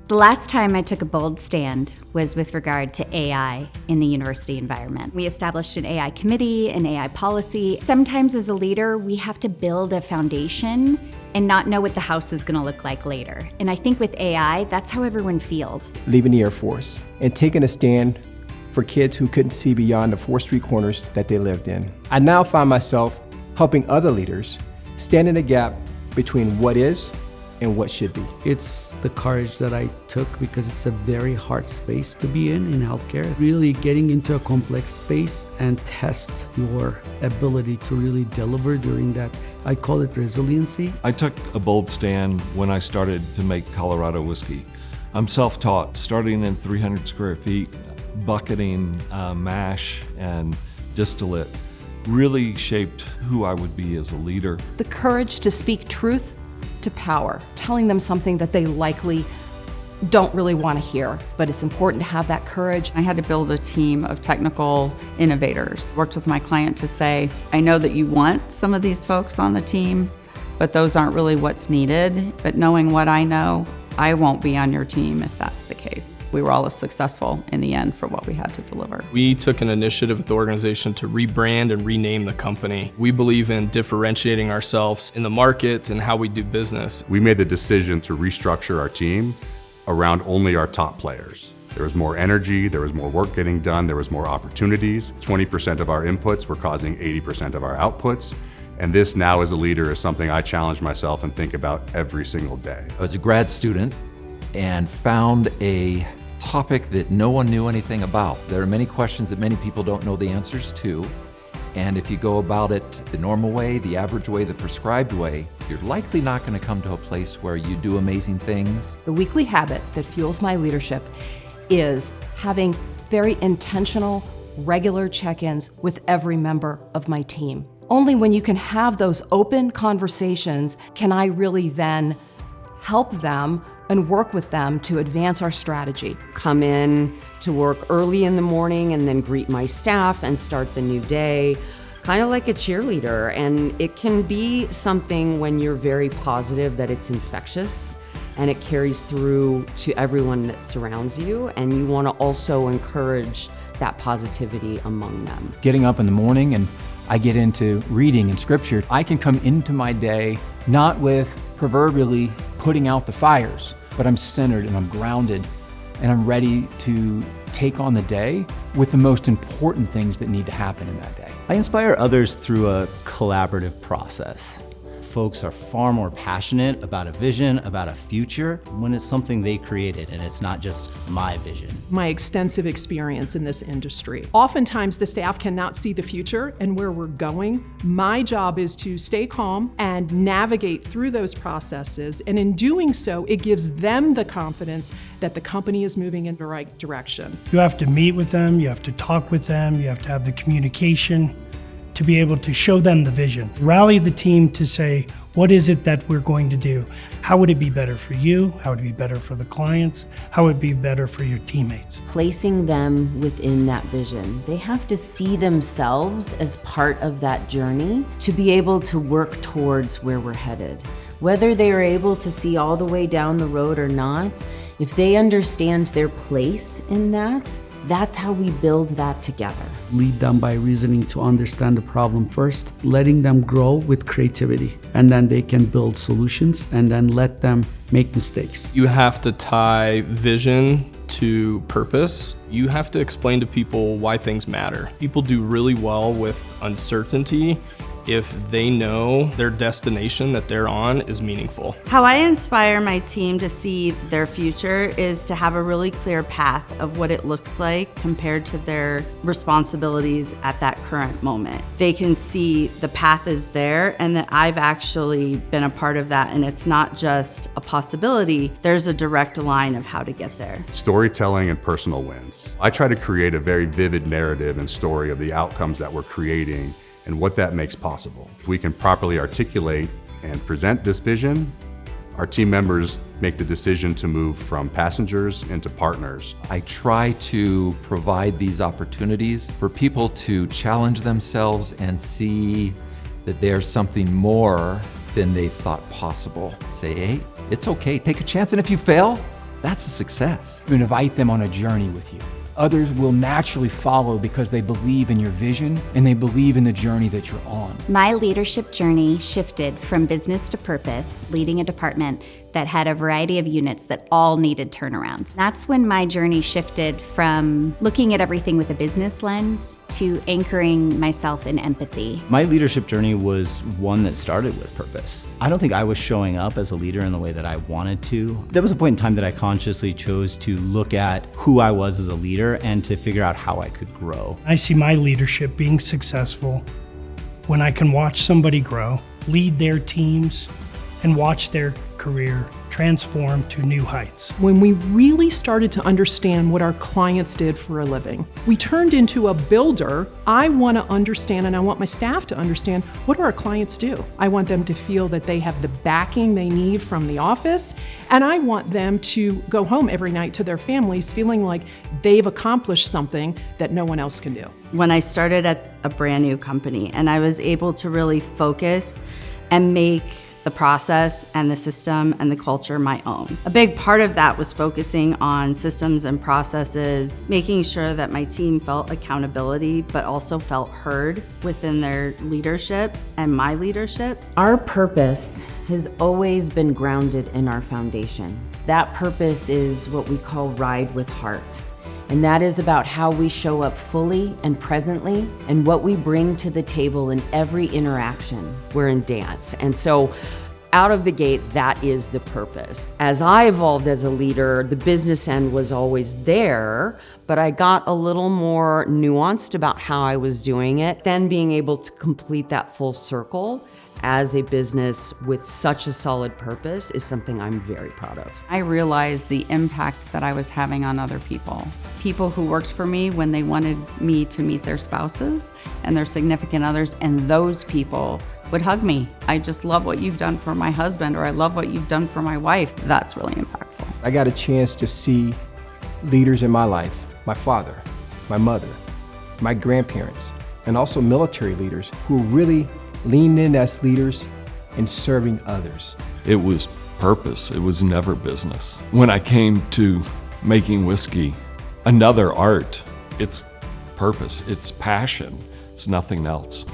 The last time I took a bold stand was with regard to AI in the university environment. We established an AI committee, an AI policy. Sometimes as a leader, we have to build a foundation and not know what the house is gonna look like later. And I think with AI, that's how everyone feels. Leaving the Air Force and taking a stand for kids who couldn't see beyond the 4 street corners that they lived in. I now find myself helping other leaders stand in the gap between what is and what should be. It's the courage that I took because it's a very hard space to be in healthcare. Really getting into a complex space and test your ability to really deliver during that. I call it resiliency. I took a bold stand when I started to make Colorado whiskey. I'm self-taught, starting in 300 square feet, bucketing mash and distillate really shaped who I would be as a leader. The courage to speak truth to power, telling them something that they likely don't really want to hear, but it's important to have that courage. I had to build a team of technical innovators. Worked with my client to say, I know that you want some of these folks on the team, but those aren't really what's needed. But knowing what I know, I won't be on your team if that's the case. We were all successful in the end for what we had to deliver. We took an initiative with the organization to rebrand and rename the company. We believe in differentiating ourselves in the market and how we do business. We made the decision to restructure our team around only our top players. There was more energy, there was more work getting done, there was more opportunities. 20% of our inputs were causing 80% of our outputs. And this now as a leader is something I challenge myself and think about every single day. I was a grad student and found a topic that no one knew anything about. There are many questions that many people don't know the answers to. And if you go about it the normal way, the average way, the prescribed way, you're likely not going to come to a place where you do amazing things. The weekly habit that fuels my leadership is having very intentional, regular check-ins with every member of my team. Only when you can have those open conversations can I really then help them and work with them to advance our strategy. Come in to work early in the morning and then greet my staff and start the new day, kind of like a cheerleader. And it can be something when you're very positive that it's infectious and it carries through to everyone that surrounds you. And you want to also encourage that positivity among them. Getting up in the morning and I get into reading and scripture. I can come into my day not with proverbially putting out the fires, but I'm centered and I'm grounded and I'm ready to take on the day with the most important things that need to happen in that day. I inspire others through a collaborative process. Folks are far more passionate about a vision, about a future, when it's something they created and it's not just my vision. My extensive experience in this industry. Oftentimes the staff cannot see the future and where we're going. My job is to stay calm and navigate through those processes, and in doing so, it gives them the confidence that the company is moving in the right direction. You have to meet with them, you have to talk with them, you have to have the communication to be able to show them the vision. Rally the team to say, what is it that we're going to do? How would it be better for you? How would it be better for the clients? How would it be better for your teammates? Placing them within that vision. They have to see themselves as part of that journey to be able to work towards where we're headed. Whether they are able to see all the way down the road or not, if they understand their place in that, that's how we build that together. Lead them by reasoning to understand the problem first, letting them grow with creativity, and then they can build solutions, and then let them make mistakes. You have to tie vision to purpose. You have to explain to people why things matter. People do really well with uncertainty if they know their destination that they're on is meaningful. How I inspire my team to see their future is to have a really clear path of what it looks like compared to their responsibilities at that current moment. They can see the path is there and that I've actually been a part of that, and it's not just a possibility, there's a direct line of how to get there. Storytelling and personal wins. I try to create a very vivid narrative and story of the outcomes that we're creating and what that makes possible. If we can properly articulate and present this vision, our team members make the decision to move from passengers into partners. I try to provide these opportunities for people to challenge themselves and see that there's something more than they thought possible. Say, hey, it's okay, take a chance, and if you fail, that's a success. You invite them on a journey with you. Others will naturally follow because they believe in your vision and they believe in the journey that you're on. My leadership journey shifted from business to purpose, leading a department that had a variety of units that all needed turnarounds. That's when my journey shifted from looking at everything with a business lens to anchoring myself in empathy. My leadership journey was one that started with purpose. I don't think I was showing up as a leader in the way that I wanted to. There was a point in time that I consciously chose to look at who I was as a leader and to figure out how I could grow. I see my leadership being successful when I can watch somebody grow, lead their teams, and watch their career transform to new heights. When we really started to understand what our clients did for a living, we turned into a builder. I want to understand, and I want my staff to understand, what do our clients do? I want them to feel that they have the backing they need from the office, and I want them to go home every night to their families feeling like they've accomplished something that no one else can do. When I started at a brand new company and I was able to really focus and make the process and the system and the culture my own. A big part of that was focusing on systems and processes, making sure that my team felt accountability, but also felt heard within their leadership and my leadership. Our purpose has always been grounded in our foundation. That purpose is what we call Ride with Heart. And that is about how we show up fully and presently and what we bring to the table in every interaction. We're in dance. And so out of the gate, that is the purpose. As I evolved as a leader, the business end was always there, but I got a little more nuanced about how I was doing it. Then being able to complete that full circle as a business with such a solid purpose is something I'm very proud of. I realized the impact that I was having on other people. People who worked for me when they wanted me to meet their spouses and their significant others, and those people would hug me. I just love what you've done for my husband, or I love what you've done for my wife. That's really impactful. I got a chance to see leaders in my life, my father, my mother, my grandparents, and also military leaders who really leaned in as leaders and serving others. It was purpose, it was never business. When I came to making whiskey, another art, it's purpose, it's passion, it's nothing else.